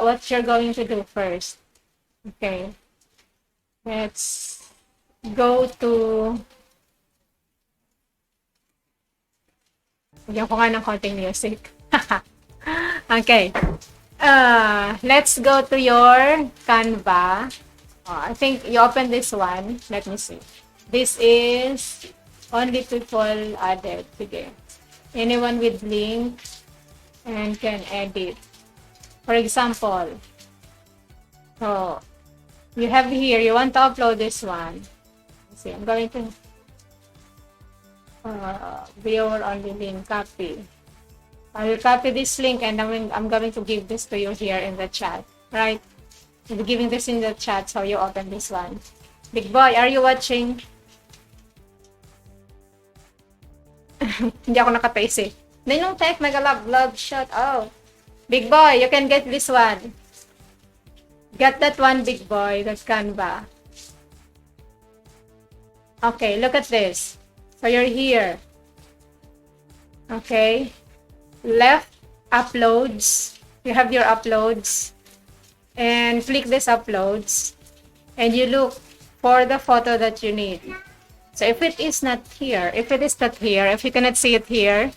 what you're going to do first. Okay. Let's go to... Bigyan ko nga ng konting music. Okay. Let's go to your Canva. I think you open this one. Let me see. This is only people added today. Anyone with link and can edit. For example, so you have here, you want to upload this one. Let's see, I'm going to viewer only link, copy. I will copy this link and I'm going to give this to you here in the chat, right? I'll be giving this in the chat so you open this one. Big boy, are you watching? Hindi ako nakapace eh. Ninong Tech, mega love shot. Oh, big boy, you can get this one. Get that one, big boy. That's Canva. Okay, look at this. So you're here. Okay. Left, uploads. You have your uploads. And click this uploads. And you look for the photo that you need. So if it is not here, if you cannot see it here,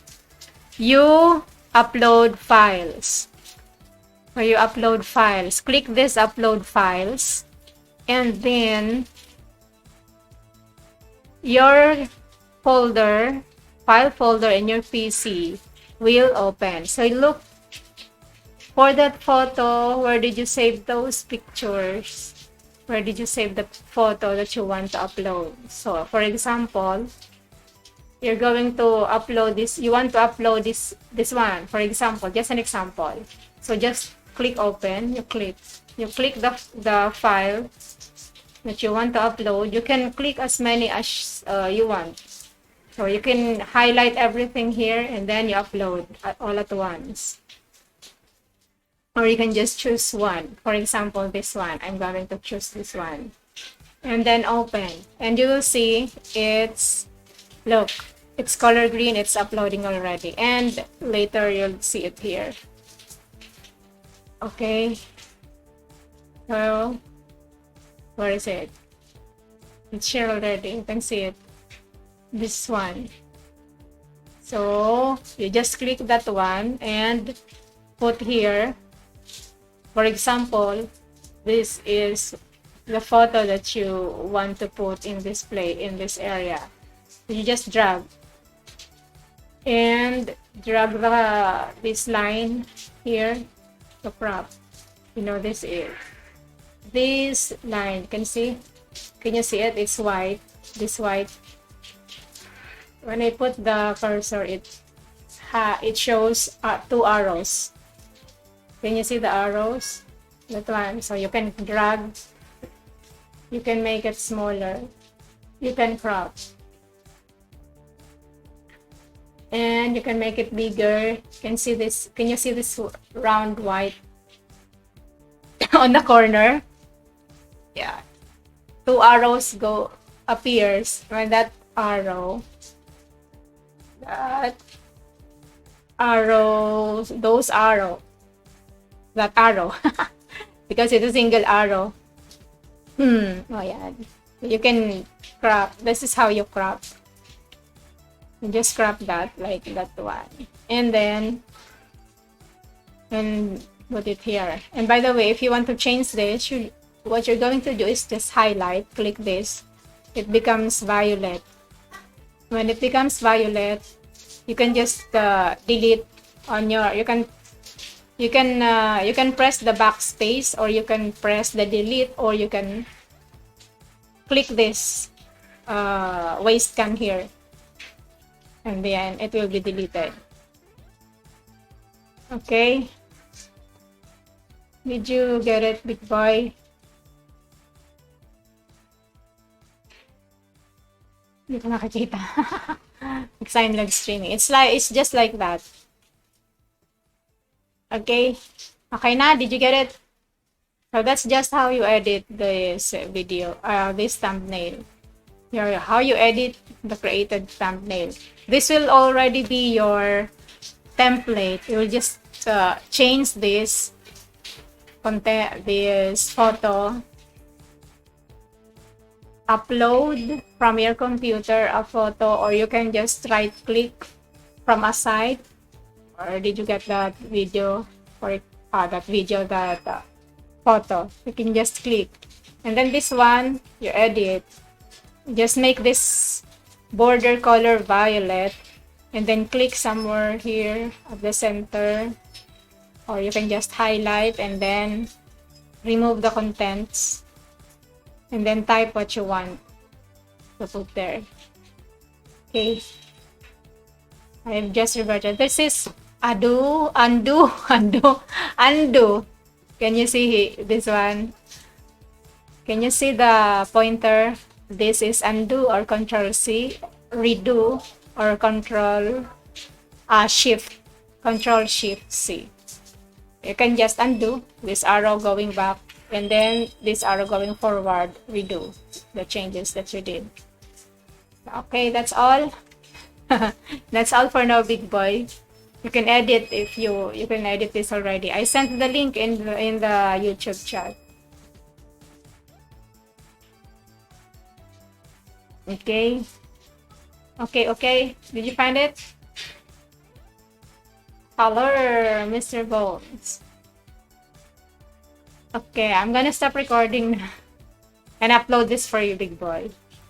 you upload files. So you upload files. Click this upload files. And then your folder, file folder in your PC will open. So look for that photo. Where did you save those pictures? Where did you save the photo that you want to upload? So for example, you're going to upload this, you want to upload this one, for example, just an example. So just click open, you click the file that you want to upload. You can click as many as you want. So you can highlight everything here and then you upload all at once. Or you can just choose one. For example, this one. I'm going to choose this one. And then open. And you will see it's, look, it's color green. It's uploading already. And later you'll see it here. Okay. So, where is it? It's here already. You can see it. This one. So, you just click that one and put here. For example, this is the photo that you want to put in this area. So you just drag and drag this line here to crop. You know, this line. Can you see it? It's white. This white. When I put the cursor, it shows 2 arrows. Can you see the arrows? That one. So you can drag. You can make it smaller. You can crop. And you can make it bigger. Can see this? Can you see this round white on the corner? Yeah. 2 arrows appears when that arrow. That arrow because it's a single arrow. Oh yeah, you can crop. This is how you crop. You just crop that like that one, and then put it here. And by the way, if you want to change this, what you're going to do is just highlight, click this, it becomes violet. When it becomes violet, you can just delete on your, you can press the backspace, or you can press the delete, or you can click this waste can here, and then it will be deleted. Okay, did you get it, big boy? Hindi ko nakikita. Sign log streaming. It's just like that. Okay. Okay na, did you get it? So that's just how you edit this video, this thumbnail. How you edit the created thumbnail. This will already be your template. You will just change this content, this photo, upload from your computer a photo, or you can just right click from a site. Or did you get that video? Or that video, that photo, you can just click, and then this one you edit. Just make this border color violet, and then click somewhere here at the center, or you can just highlight and then remove the contents, and then type what you want to put there. Okay, I have just reverted. This is undo. Can you see this one? Can you see the pointer? This is undo or Control C, redo or Control Shift C. You can just undo, this arrow going back, and then this arrow going forward, redo the changes that you did. Okay, that's all. That's all for now, big boy. You can edit if you can edit this already. I sent the link in the YouTube chat. Okay. Okay. Did you find it? Color, Mr. Bones. Okay, I'm gonna stop recording and upload this for you, big boy.